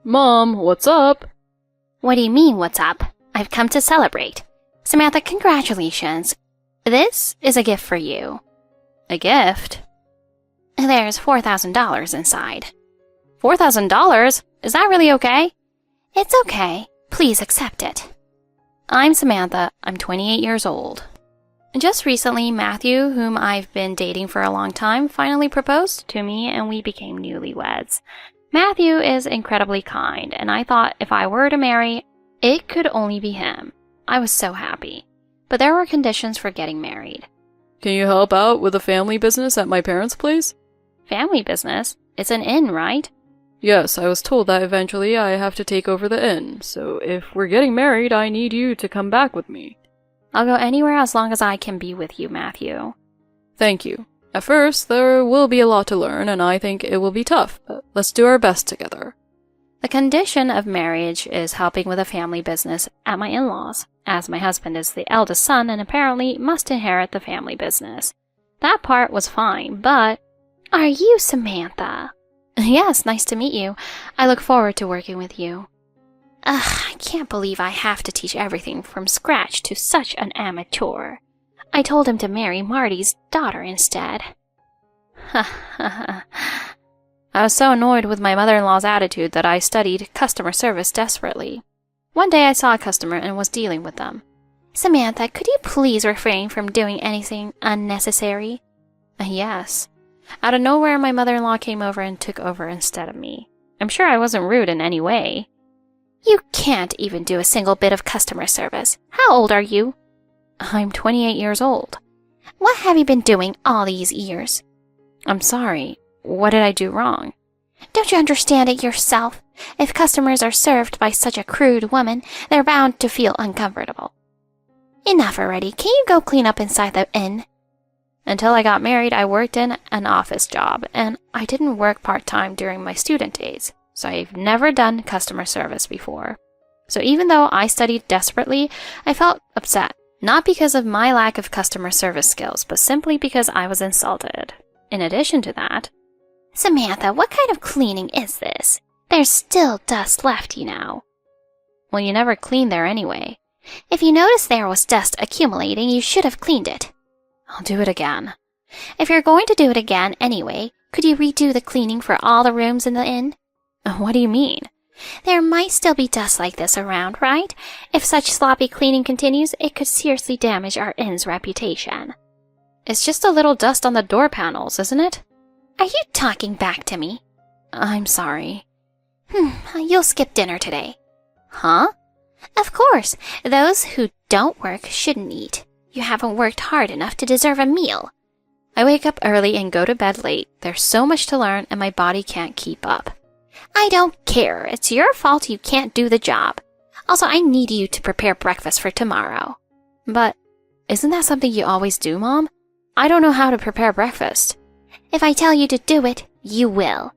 Mom, what's up? What do you mean, what's up? I've come to celebrate. Samantha, congratulations. This is a gift for you. A gift? There's $4,000 inside. $4,000? Is that really okay? It's okay. Please accept it. I'm Samantha. I'm 28 years old. Just recently, Matthew, whom I've been dating for a long time, finally proposed to me and we became newlyweds. Matthew is incredibly kind, and I thought if I were to marry, it could only be him. I was so happy. But there were conditions for getting married. Can you help out with the family business at my parents' place? Family business? It's an inn, right? Yes, I was told that eventually I have to take over the inn, so if we're getting married, I need you to come back with me. I'll go anywhere as long as I can be with you, Matthew. Thank you. At first, there will be a lot to learn, and I think it will be tough, but let's do our best together. The condition of marriage is helping with a family business at my in-laws, as my husband is the eldest son and apparently must inherit the family business. That part was fine, but... Are you Samantha? Yes, nice to meet you. I look forward to working with you. Ugh, I can't believe I have to teach everything from scratch to such an amateur. I told him to marry Marty's daughter instead. I was so annoyed with my mother-in-law's attitude that I studied customer service desperately. One day I saw a customer and was dealing with them. Samantha, could you please refrain from doing anything unnecessary? Yes. Out of nowhere, my mother-in-law came over and took over instead of me. I'm sure I wasn't rude in any way. You can't even do a single bit of customer service. How old are you? I'm 28 years old. What have you been doing all these years? I'm sorry. What did I do wrong? Don't you understand it yourself? If customers are served by such a crude woman, they're bound to feel uncomfortable. Enough already. Can you go clean up inside the inn? Until I got married, I worked in an office job, and I didn't work part-time during my student days, so I've never done customer service before. So even though I studied desperately, I felt upset. Not because of my lack of customer service skills, but simply because I was insulted. In addition to that... Samantha, what kind of cleaning is this? There's still dust left, you know. Well, you never clean there anyway. If you noticed there was dust accumulating, you should have cleaned it. I'll do it again. If you're going to do it again anyway, could you redo the cleaning for all the rooms in the inn? What do you mean? There might still be dust like this around, right? If such sloppy cleaning continues, it could seriously damage our inn's reputation. It's just a little dust on the door panels, isn't it? Are you talking back to me? I'm sorry. You'll skip dinner today. Huh? Of course. Those who don't work shouldn't eat. You haven't worked hard enough to deserve a meal. I wake up early and go to bed late. There's so much to learn and my body can't keep up. I don't care. It's your fault you can't do the job. Also, I need you to prepare breakfast for tomorrow. But isn't that something you always do, Mom? I don't know how to prepare breakfast. If I tell you to do it, you will.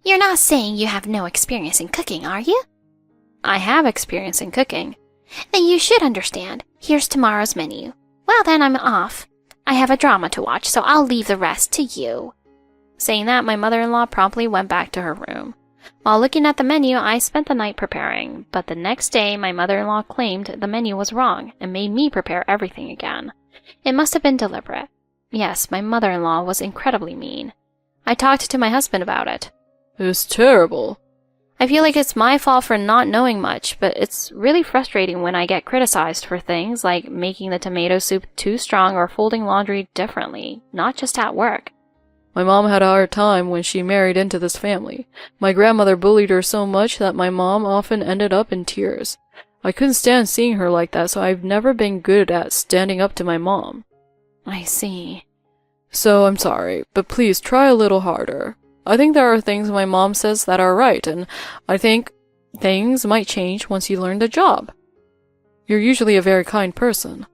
You're not saying you have no experience in cooking, are you? I have experience in cooking. Then you should understand. Here's tomorrow's menu. Well, then I'm off. I have a drama to watch, so I'll leave the rest to you. Saying that, my mother-in-law promptly went back to her room. While looking at the menu, I spent the night preparing, but the next day my mother-in-law claimed the menu was wrong and made me prepare everything again. It must have been deliberate. Yes, my mother-in-law was incredibly mean. I talked to my husband about it. It's terrible. I feel like it's my fault for not knowing much, but it's really frustrating when I get criticized for things like making the tomato soup too strong or folding laundry differently, not just at work. My mom had a hard time when she married into this family. My grandmother bullied her so much that my mom often ended up in tears. I couldn't stand seeing her like that, so I've never been good at standing up to my mom. I see. So I'm sorry, but please try a little harder. I think there are things my mom says that are right, and I think things might change once you learn the job. You're usually a very kind person.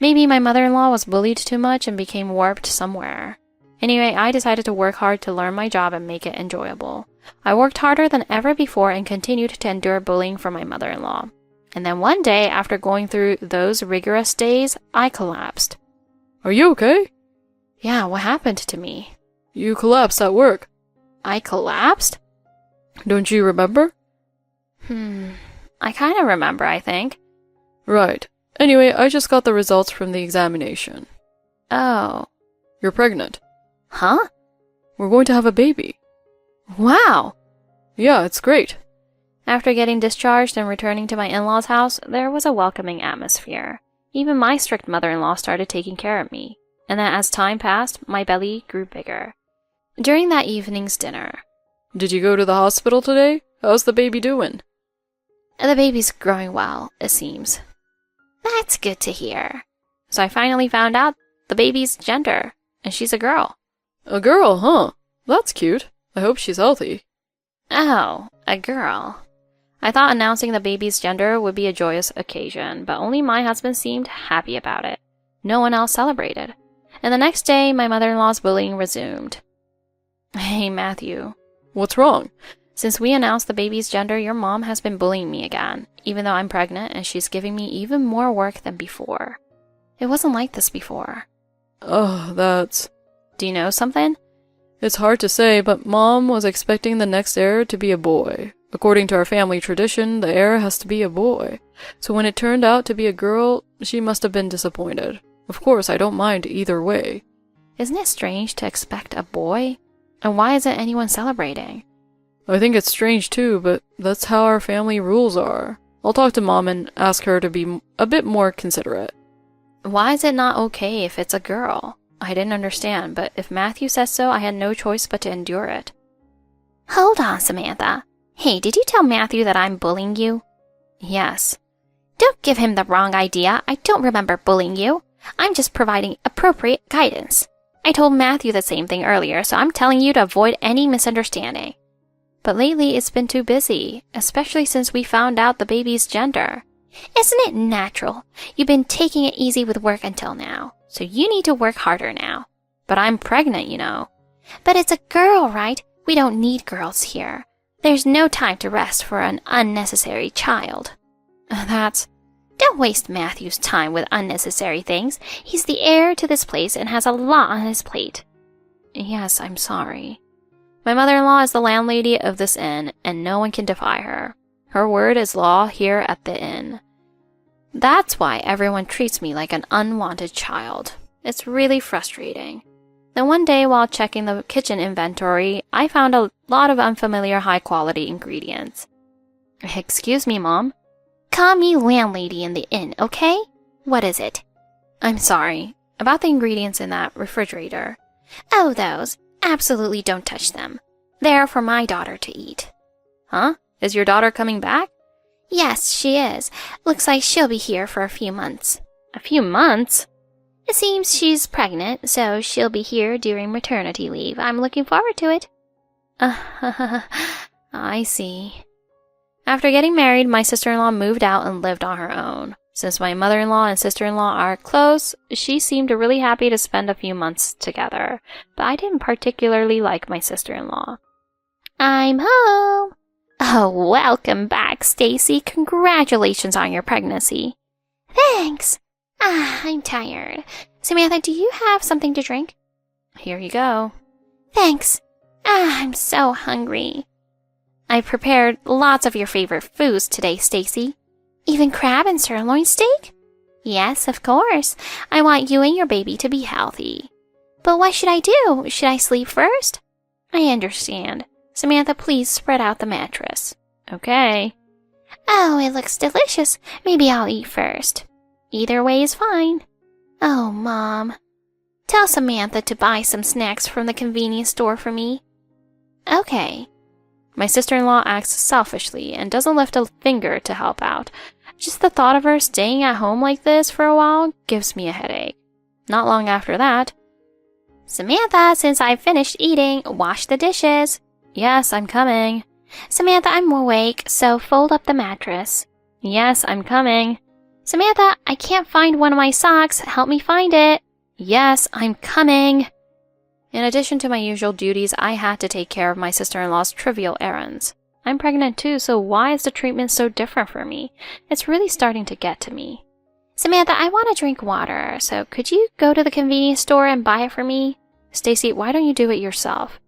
Maybe my mother-in-law was bullied too much and became warped somewhere. Anyway, I decided to work hard to learn my job and make it enjoyable. I worked harder than ever before and continued to endure bullying from my mother-in-law. And then one day, after going through those rigorous days, I collapsed. Are you okay? Yeah, what happened to me? You collapsed at work. I collapsed? Don't you remember? I kind of remember, I think. Right. Anyway, I just got the results from the examination. Oh. You're pregnant. Huh? We're going to have a baby. Wow! Yeah, it's great. After getting discharged and returning to my in-laws' house, there was a welcoming atmosphere. Even my strict mother-in-law started taking care of me, and then as time passed, my belly grew bigger. During that evening's dinner... Did you go to the hospital today? How's the baby doing? The baby's growing well, it seems. That's good to hear. So I finally found out the baby's gender, and she's a girl. A girl, huh? That's cute. I hope she's healthy. Oh, a girl. I thought announcing the baby's gender would be a joyous occasion, but only my husband seemed happy about it. No one else celebrated. And the next day, my mother-in-law's bullying resumed. Hey, Matthew. What's wrong? Since we announced the baby's gender, your mom has been bullying me again, even though I'm pregnant, and she's giving me even more work than before. It wasn't like this before. Oh, that's... Do you know something? It's hard to say, but Mom was expecting the next heir to be a boy. According to our family tradition, the heir has to be a boy. So when it turned out to be a girl, she must have been disappointed. Of course, I don't mind either way. Isn't it strange to expect a boy? And why isn't anyone celebrating? I think it's strange too, but that's how our family rules are. I'll talk to Mom and ask her to be a bit more considerate. Why is it not okay if it's a girl? I didn't understand, but if Matthew says so, I had no choice but to endure it. Hold on, Samantha. Hey, did you tell Matthew that I'm bullying you? Yes. Don't give him the wrong idea. I don't remember bullying you. I'm just providing appropriate guidance. I told Matthew the same thing earlier, so I'm telling you to avoid any misunderstanding. But lately it's been too busy, especially since we found out the baby's gender. Isn't it natural? You've been taking it easy with work until now, so you need to work harder now. But I'm pregnant, you know. But it's a girl, right? We don't need girls here. There's no time to rest for an unnecessary child. Don't waste Matthew's time with unnecessary things. He's the heir to this place and has a lot on his plate. Yes, I'm sorry. My mother-in-law is the landlady of this inn, and no one can defy her. Her word is law here at the inn. That's why everyone treats me like an unwanted child. It's really frustrating. Then one day while checking the kitchen inventory, I found a lot of unfamiliar high-quality ingredients. Excuse me, Mom. Call me landlady in the inn, okay? What is it? I'm sorry. About the ingredients in that refrigerator. Oh, those. Absolutely don't touch them. They're for my daughter to eat. Huh? Is your daughter coming back? Yes, she is. Looks like she'll be here for a few months. A few months? It seems she's pregnant, so she'll be here during maternity leave. I'm looking forward to it. I see. After getting married, my sister-in-law moved out and lived on her own. Since my mother-in-law and sister-in-law are close, she seemed really happy to spend a few months together, but I didn't particularly like my sister-in-law. I'm home. Oh, welcome back, Stacy. Congratulations on your pregnancy. Thanks. I'm tired. Samantha, do you have something to drink? Here you go. Thanks. I'm so hungry. I prepared lots of your favorite foods today, Stacy. Even crab and sirloin steak? Yes, of course. I want you and your baby to be healthy. But what should I do? Should I sleep first? I understand. Samantha, please spread out the mattress. Okay. Oh, it looks delicious. Maybe I'll eat first. Either way is fine. Oh, Mom. Tell Samantha to buy some snacks from the convenience store for me. Okay. My sister-in-law acts selfishly and doesn't lift a finger to help out. Just the thought of her staying at home like this for a while gives me a headache. Not long after that, Samantha, since I've finished eating, wash the dishes. Yes, I'm coming. Samantha, I'm awake, so fold up the mattress. Yes, I'm coming. Samantha, I can't find one of my socks. Help me find it. Yes, I'm coming. In addition to my usual duties, I had to take care of my sister-in-law's trivial errands. I'm pregnant too, so why is the treatment so different for me? It's really starting to get to me. Samantha, I want to drink water, so could you go to the convenience store and buy it for me? Stacy, why don't you do it yourself?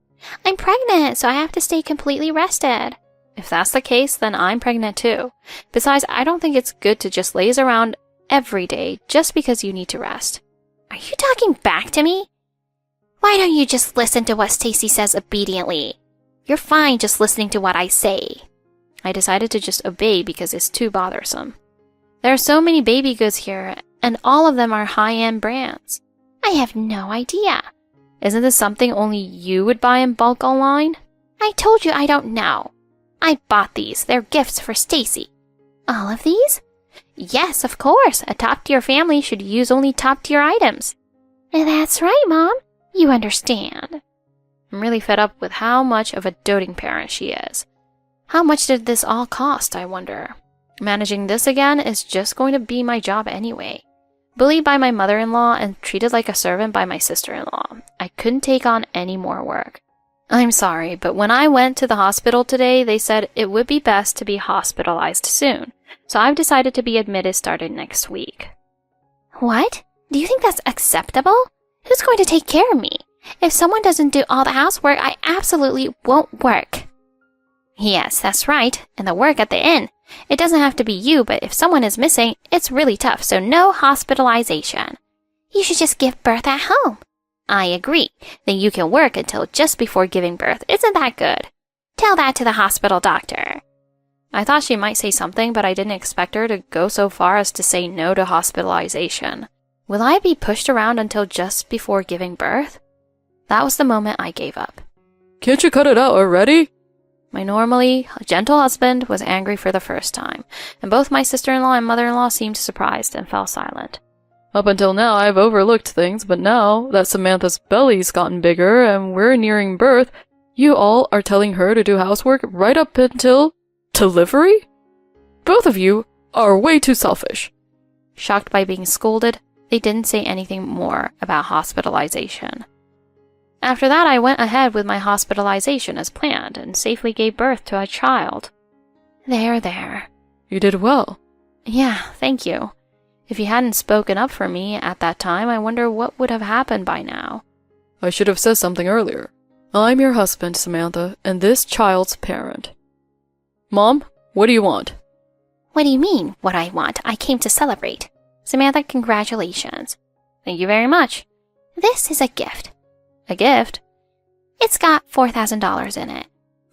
I'm pregnant, so I have to stay completely rested. If that's the case, then I'm pregnant too. Besides, I don't think it's good to just laze around every day just because you need to rest. Are you talking back to me? Why don't you just listen to what Stacy says obediently? You're fine just listening to what I say. I decided to just obey because it's too bothersome. There are so many baby goods here, and all of them are high-end brands. I have no idea. Isn't this something only you would buy in bulk online? I told you I don't know. I bought these. They're gifts for Stacy. All of these? Yes, of course. A top-tier family should use only top-tier items. That's right, Mom. You understand. I'm really fed up with how much of a doting parent she is. How much did this all cost, I wonder? Managing this again is just going to be my job anyway. Bullied by my mother-in-law and treated like a servant by my sister-in-law. I couldn't take on any more work. I'm sorry, but when I went to the hospital today, they said it would be best to be hospitalized soon. So I've decided to be admitted starting next week. What? Do you think that's acceptable? Who's going to take care of me? If someone doesn't do all the housework, I absolutely won't work. Yes, that's right. And the work at the inn. It doesn't have to be you, but if someone is missing, it's really tough, so no hospitalization. You should just give birth at home. I agree. Then you can work until just before giving birth. Isn't that good? Tell that to the hospital doctor. I thought she might say something, but I didn't expect her to go so far as to say no to hospitalization. Will I be pushed around until just before giving birth? That was the moment I gave up. Can't you cut it out already? My normally gentle husband was angry for the first time, and both my sister-in-law and mother-in-law seemed surprised and fell silent. Up until now, I've overlooked things, but now that Samantha's belly's gotten bigger and we're nearing birth, you all are telling her to do housework right up until delivery? Both of you are way too selfish. Shocked by being scolded, they didn't say anything more about hospitalization. After that, I went ahead with my hospitalization as planned and safely gave birth to a child. There. You did well. Yeah, thank you. If you hadn't spoken up for me at that time, I wonder what would have happened by now. I should have said something earlier. I'm your husband, Samantha, and this child's parent. Mom, what do you want? What do you mean, what I want? I came to celebrate. Samantha, congratulations. Thank you very much. This is a gift. A gift? It's got $4,000 in it.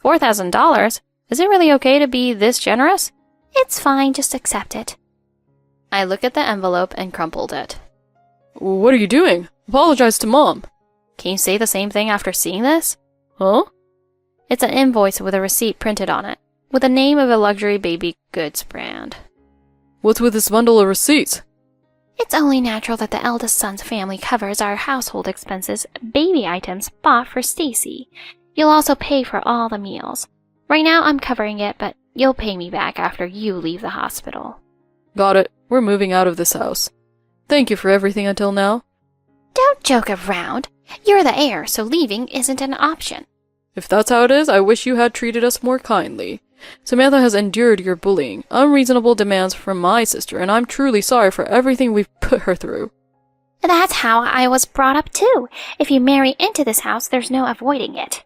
$4,000? Is it really okay to be this generous? It's fine, just accept it. I looked at the envelope and crumpled it. What are you doing? Apologize to Mom. Can you say the same thing after seeing this? Huh? It's an invoice with a receipt printed on it, with the name of a luxury baby goods brand. What's with this bundle of receipts? It's only natural that the eldest son's family covers our household expenses, baby items bought for Stacy. You'll also pay for all the meals. Right now I'm covering it, but you'll pay me back after you leave the hospital. Got it. We're moving out of this house. Thank you for everything until now. Don't joke around. You're the heir, so leaving isn't an option. If that's how it is, I wish you had treated us more kindly. Samantha has endured your bullying, unreasonable demands from my sister, and I'm truly sorry for everything we've put her through. That's how I was brought up too. If you marry into this house, there's no avoiding it.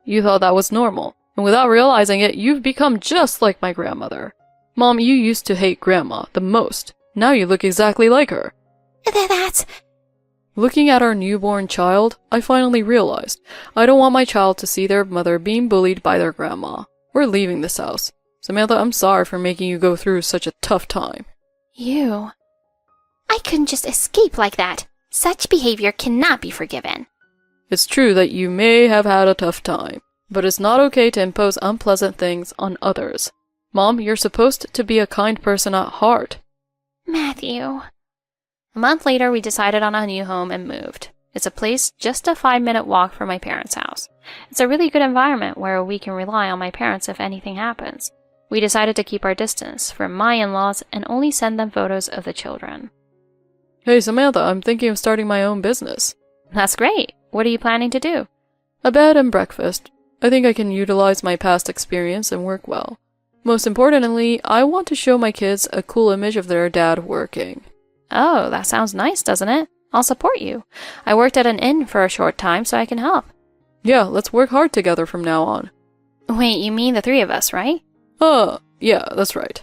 You thought that was normal, and without realizing it, you've become just like my grandmother. Mom, you used to hate Grandma the most. Now you look exactly like her. That's... Looking at our newborn child, I finally realized I don't want my child to see their mother being bullied by their grandma. We're leaving this house. Samantha, I'm sorry for making you go through such a tough time. You... I couldn't just escape like that. Such behavior cannot be forgiven. It's true that you may have had a tough time, but it's not okay to impose unpleasant things on others. Mom, you're supposed to be a kind person at heart. Matthew... A month later, we decided on a new home and moved. It's a place just a 5-minute walk from my parents' house. It's a really good environment where we can rely on my parents if anything happens. We decided to keep our distance from my in-laws and only send them photos of the children. Hey Samantha, I'm thinking of starting my own business. That's great. What are you planning to do? A bed and breakfast. I think I can utilize my past experience and work well. Most importantly, I want to show my kids a cool image of their dad working. Oh, that sounds nice, doesn't it? I'll support you. I worked at an inn for a short time, so I can help. Yeah, let's work hard together from now on. Wait, you mean the three of us, right? Yeah, that's right.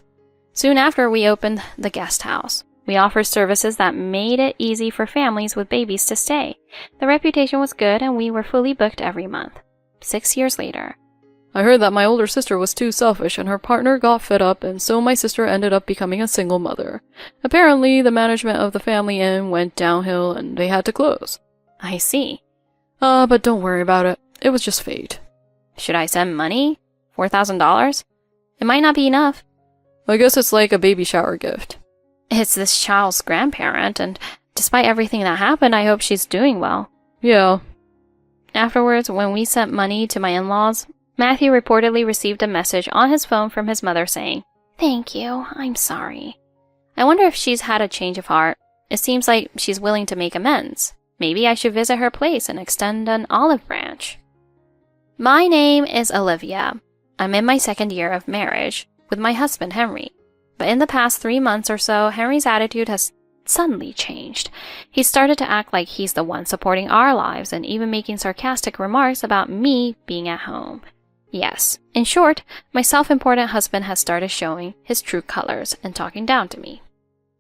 Soon after, we opened the guest house. We offered services that made it easy for families with babies to stay. The reputation was good and we were fully booked every month. 6 years later. I heard that my older sister was too selfish and her partner got fed up, and so my sister ended up becoming a single mother. Apparently, the management of the family inn went downhill and they had to close. I see. But don't worry about it. It was just fate. Should I send money? $4,000? It might not be enough. I guess it's like a baby shower gift. It's this child's grandparent, and despite everything that happened, I hope she's doing well. Yeah. Afterwards, when we sent money to my in-laws, Matthew reportedly received a message on his phone from his mother saying, "Thank you, I'm sorry." I wonder if she's had a change of heart. It seems like she's willing to make amends. Maybe I should visit her place and extend an olive branch. My name is Olivia. I'm in my 2nd year of marriage with my husband, Henry. But in the past 3 months or so, Henry's attitude has suddenly changed. He started to act like he's the one supporting our lives and even making sarcastic remarks about me being at home. Yes, in short, my self-important husband has started showing his true colors and talking down to me.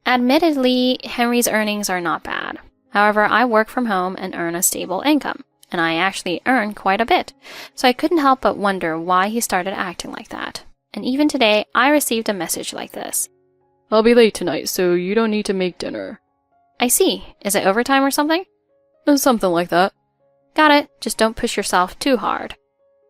Admittedly, Henry's earnings are not bad. However, I work from home and earn a stable income, and I actually earn quite a bit, so I couldn't help but wonder why he started acting like that. And even today, I received a message like this. I'll be late tonight, so you don't need to make dinner. I see. Is it overtime or something? Something like that. Got it. Just don't push yourself too hard.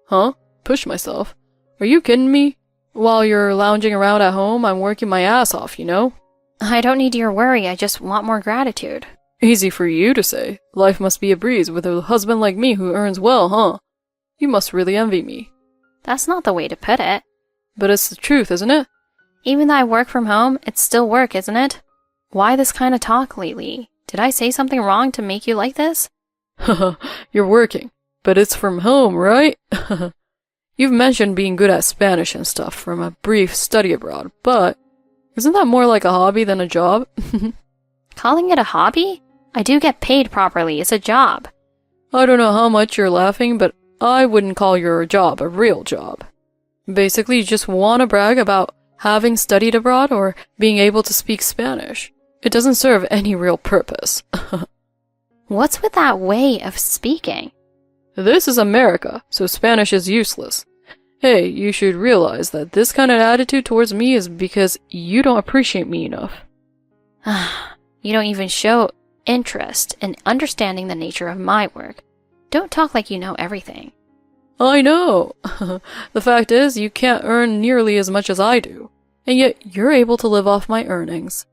Huh? Push myself? Are you kidding me? While you're lounging around at home, I'm working my ass off, you know? I don't need your worry. I just want more gratitude. Easy for you to say. Life must be a breeze with a husband like me who earns well, huh? You must really envy me. That's not the way to put it. But it's the truth, isn't it? Even though I work from home, it's still work, isn't it? Why this kind of talk lately? Did I say something wrong to make you like this? Haha, you're working. But it's from home, right? You've mentioned being good at Spanish and stuff from a brief study abroad, but isn't that more like a hobby than a job? Calling it a hobby? I do get paid properly. It's a job. I don't know how much you're laughing, but I wouldn't call your job a real job. Basically, you just want to brag about having studied abroad or being able to speak Spanish. It doesn't serve any real purpose. What's with that way of speaking? This is America, so Spanish is useless. Hey, you should realize that this kind of attitude towards me is because you don't appreciate me enough. You don't even show interest in understanding the nature of my work. Don't talk like you know everything. I know. The fact is, you can't earn nearly as much as I do, and yet you're able to live off my earnings.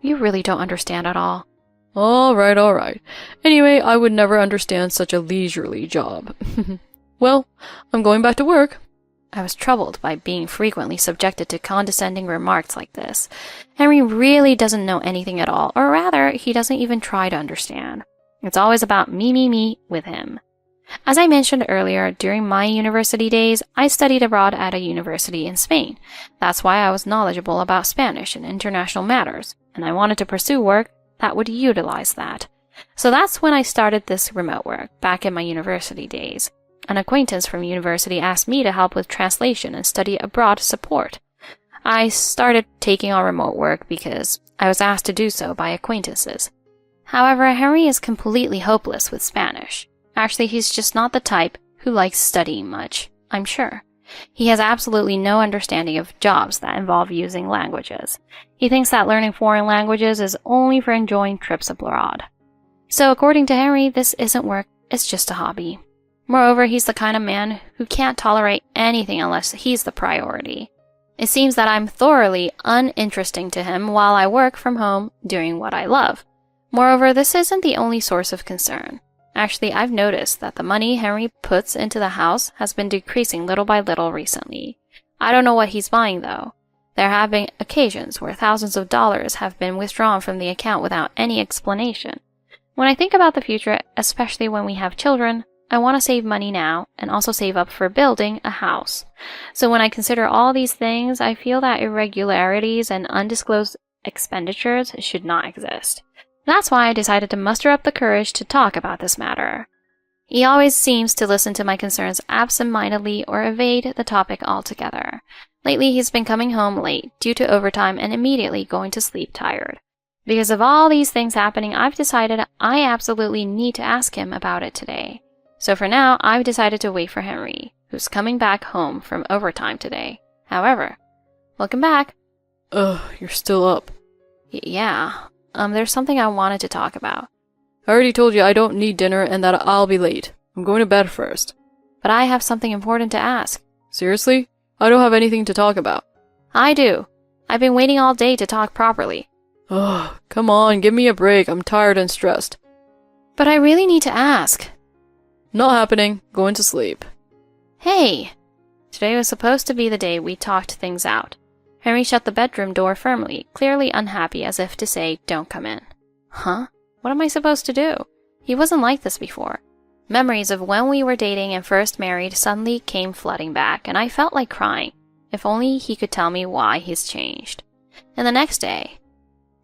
You really don't understand at all. All right. Anyway, I would never understand such a leisurely job. Well, I'm going back to work. I was troubled by being frequently subjected to condescending remarks like this. Henry really doesn't know anything at all, or rather, he doesn't even try to understand. It's always about me with him. As I mentioned earlier, during my university days, I studied abroad at a university in Spain. That's why I was knowledgeable about Spanish and international matters, and I wanted to pursue work that would utilize that. So that's when I started this remote work, back in my university days. An acquaintance from university asked me to help with translation and study abroad support. I started taking on remote work because I was asked to do so by acquaintances. However, Henry is completely hopeless with Spanish. Actually, he's just not the type who likes studying much, I'm sure. He has absolutely no understanding of jobs that involve using languages. He thinks that learning foreign languages is only for enjoying trips abroad. So according to Henry, this isn't work, it's just a hobby. Moreover, he's the kind of man who can't tolerate anything unless he's the priority. It seems that I'm thoroughly uninteresting to him while I work from home doing what I love. Moreover, this isn't the only source of concern. Actually, I've noticed that the money Henry puts into the house has been decreasing little by little recently. I don't know what he's buying, though. There have been occasions where thousands of dollars have been withdrawn from the account without any explanation. When I think about the future, especially when we have children, I want to save money now and also save up for building a house. So when I consider all these things, I feel that irregularities and undisclosed expenditures should not exist. That's why I decided to muster up the courage to talk about this matter. He always seems to listen to my concerns absent-mindedly or evade the topic altogether. Lately, he's been coming home late due to overtime and immediately going to sleep tired. Because of all these things happening, I've decided I absolutely need to ask him about it today. So for now, I've decided to wait for Henry, who's coming back home from overtime today. However, welcome back. Ugh, you're still up. Yeah, there's something I wanted to talk about. I already told you I don't need dinner and that I'll be late. I'm going to bed first. But I have something important to ask. Seriously? I don't have anything to talk about. I do. I've been waiting all day to talk properly. Ugh, come on, give me a break. I'm tired and stressed. But I really need to ask. Not happening. Going to sleep. Hey! Today was supposed to be the day we talked things out. Henry shut the bedroom door firmly, clearly unhappy as if to say, don't come in. Huh? What am I supposed to do? He wasn't like this before. Memories of when we were dating and first married suddenly came flooding back, and I felt like crying. If only he could tell me why he's changed. And the next day...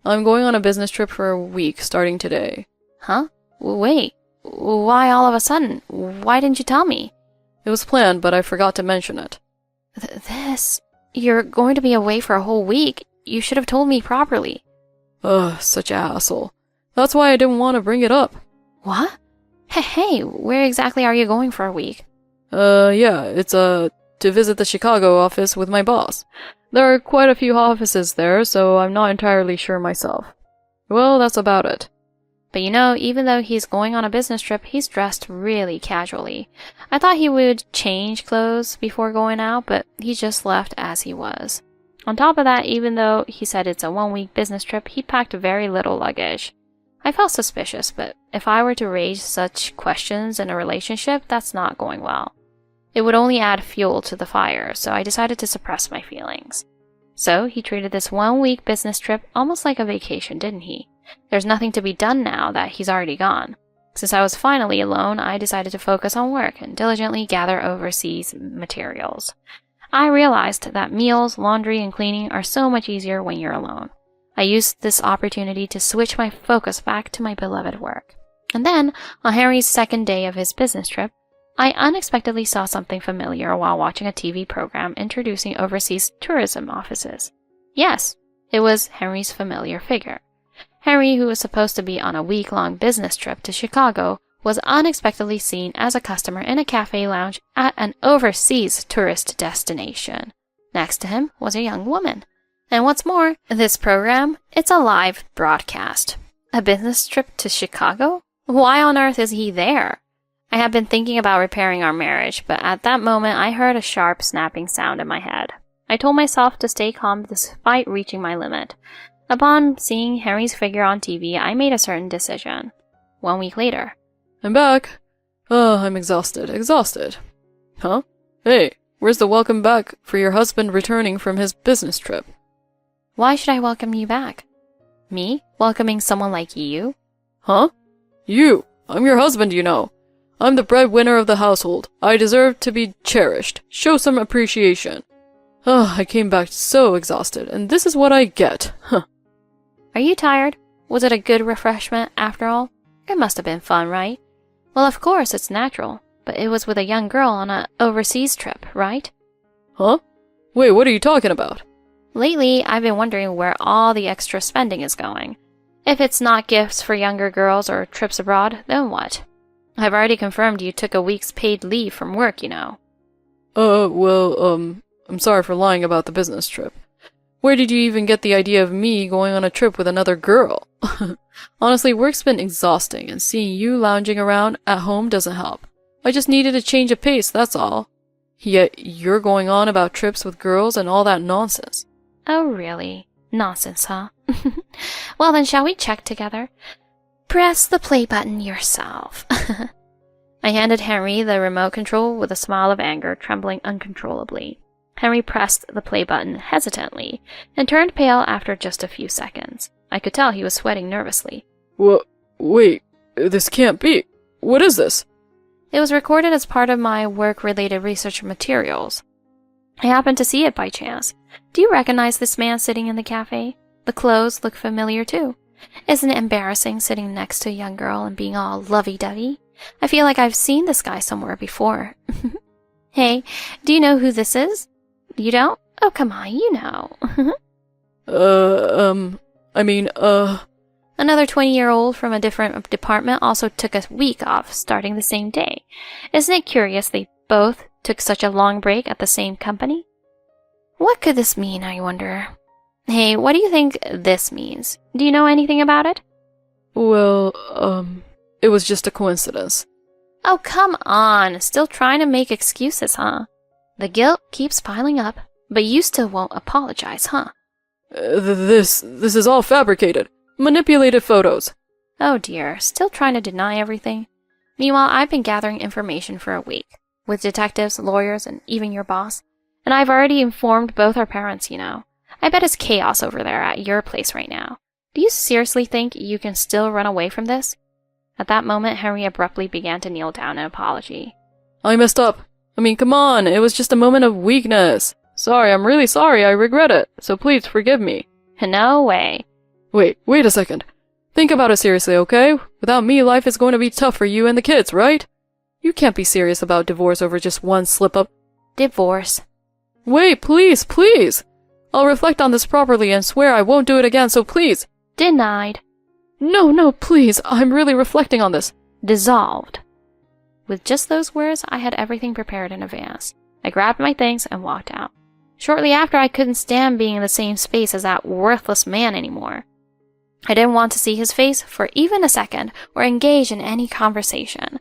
I'm going on a business trip for a week, starting today. Huh? Wait. Why all of a sudden? Why didn't you tell me? It was planned, but I forgot to mention it. This... You're going to be away for a whole week. You should have told me properly. Ugh, such an asshole. That's why I didn't want to bring it up. What? Hey, where exactly are you going for a week? Yeah, it's, to visit the Chicago office with my boss. There are quite a few offices there, so I'm not entirely sure myself. Well, that's about it. But you know, even though he's going on a business trip, he's dressed really casually. I thought he would change clothes before going out, but he just left as he was. On top of that, even though he said it's a 1-week business trip, he packed very little luggage. I felt suspicious, but if I were to raise such questions in a relationship, that's not going well. It would only add fuel to the fire, so I decided to suppress my feelings. So he treated this 1-week business trip almost like a vacation, didn't he? There's nothing to be done now that he's already gone. Since I was finally alone, I decided to focus on work and diligently gather overseas materials. I realized that meals, laundry, and cleaning are so much easier when you're alone. I used this opportunity to switch my focus back to my beloved work. And then, on Henry's second day of his business trip, I unexpectedly saw something familiar while watching a TV program introducing overseas tourism offices. Yes, it was Henry's familiar figure. Henry, who was supposed to be on a week-long business trip to Chicago, was unexpectedly seen as a customer in a cafe lounge at an overseas tourist destination. Next to him was a young woman. And what's more, this program, it's a live broadcast. A business trip to Chicago? Why on earth is he there? I had been thinking about repairing our marriage, but at that moment I heard a sharp snapping sound in my head. I told myself to stay calm despite reaching my limit. Upon seeing Henry's figure on TV, I made a certain decision. 1 week later. I'm back. Oh, I'm exhausted. Huh? Hey, where's the welcome back for your husband returning from his business trip? Why should I welcome you back? Me? Welcoming someone like you? Huh? You! I'm your husband, you know. I'm the breadwinner of the household. I deserve to be cherished. Show some appreciation. I came back so exhausted, and this is what I get. Huh. Are you tired? Was it a good refreshment after all? It must have been fun, right? Well, of course, it's natural. But it was with a young girl on an overseas trip, right? Huh? Wait, what are you talking about? Lately, I've been wondering where all the extra spending is going. If it's not gifts for younger girls or trips abroad, then what? I've already confirmed you took a week's paid leave from work, you know. I'm sorry for lying about the business trip. Where did you even get the idea of me going on a trip with another girl? Honestly, work's been exhausting, and seeing you lounging around at home doesn't help. I just needed a change of pace, that's all. Yet you're going on about trips with girls and all that nonsense. Oh, really? Nonsense, huh? Well, then shall we check together? Press the play button yourself. I handed Henry the remote control with a smile of anger, trembling uncontrollably. Henry pressed the play button hesitantly and turned pale after just a few seconds. I could tell he was sweating nervously. Wait, this can't be. What is this? It was recorded as part of my work-related research materials. I happened to see it by chance. Do you recognize this man sitting in the cafe? The clothes look familiar too. Isn't it embarrassing sitting next to a young girl and being all lovey-dovey? I feel like I've seen this guy somewhere before. Hey, do you know who this is? You don't? Oh, come on, you know. Another 20-year-old from a different department also took a week off, starting the same day. Isn't it curious they both took such a long break at the same company? What could this mean, I wonder? Hey, what do you think this means? Do you know anything about it? Well, it was just a coincidence. Oh, come on. Still trying to make excuses, huh? The guilt keeps piling up, but you still won't apologize, huh? This is all fabricated. Manipulated photos. Oh dear, still trying to deny everything? Meanwhile, I've been gathering information for a week, with detectives, lawyers, and even your boss. And I've already informed both our parents, you know. I bet it's chaos over there at your place right now. Do you seriously think you can still run away from this? At that moment, Henry abruptly began to kneel down in apology. I messed up. Come on, it was just a moment of weakness. Sorry, I'm really sorry, I regret it. So please forgive me. No way. Wait a second. Think about it seriously, okay? Without me, life is going to be tough for you and the kids, right? You can't be serious about divorce over just one slip-up. Divorce. Wait, please. I'll reflect on this properly and swear I won't do it again, so please. Denied. No, please. I'm really reflecting on this. Dissolved. With just those words, I had everything prepared in advance. I grabbed my things and walked out. Shortly after, I couldn't stand being in the same space as that worthless man anymore. I didn't want to see his face for even a second or engage in any conversation.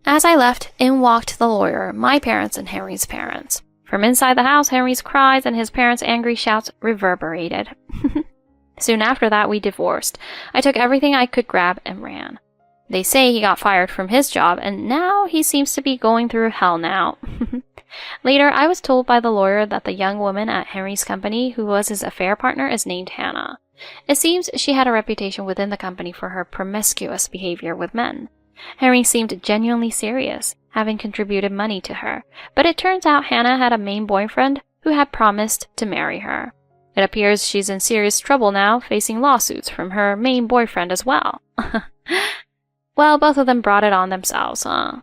As I left, in walked the lawyer, my parents, and Henry's parents. From inside the house, Henry's cries and his parents' angry shouts reverberated. Soon after that, we divorced. I took everything I could grab and ran. They say he got fired from his job, and now he seems to be going through hell now. Later, I was told by the lawyer that the young woman at Henry's company who was his affair partner is named Hannah. It seems she had a reputation within the company for her promiscuous behavior with men. Henry seemed genuinely serious, having contributed money to her, but it turns out Hannah had a main boyfriend who had promised to marry her. It appears she's in serious trouble now, facing lawsuits from her main boyfriend as well. Well, both of them brought it on themselves, huh?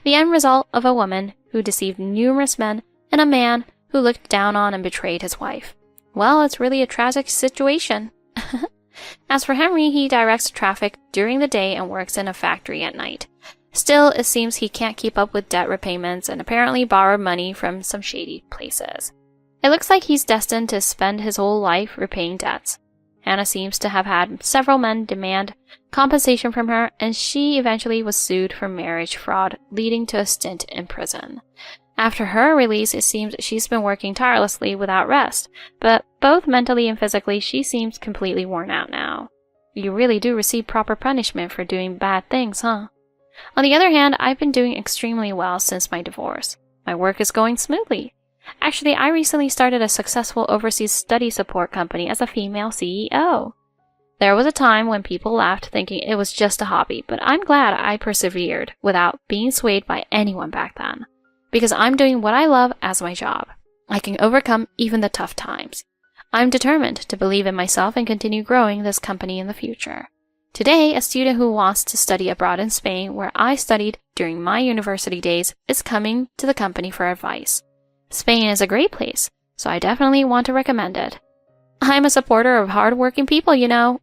The end result of a woman who deceived numerous men and a man who looked down on and betrayed his wife. Well, it's really a tragic situation. As for Henry, he directs traffic during the day and works in a factory at night. Still, it seems he can't keep up with debt repayments and apparently borrowed money from some shady places. It looks like he's destined to spend his whole life repaying debts. Hannah seems to have had several men demand compensation from her, and she eventually was sued for marriage fraud, leading to a stint in prison. After her release, it seems she's been working tirelessly without rest, but both mentally and physically, she seems completely worn out now. You really do receive proper punishment for doing bad things, huh? On the other hand, I've been doing extremely well since my divorce. My work is going smoothly. Actually, I recently started a successful overseas study support company as a female CEO. There was a time when people laughed thinking it was just a hobby, but I'm glad I persevered without being swayed by anyone back then. Because I'm doing what I love as my job. I can overcome even the tough times. I'm determined to believe in myself and continue growing this company in the future. Today, a student who wants to study abroad in Spain, where I studied during my university days, is coming to the company for advice. Spain is a great place, so I definitely want to recommend it. I'm a supporter of hard-working people, you know.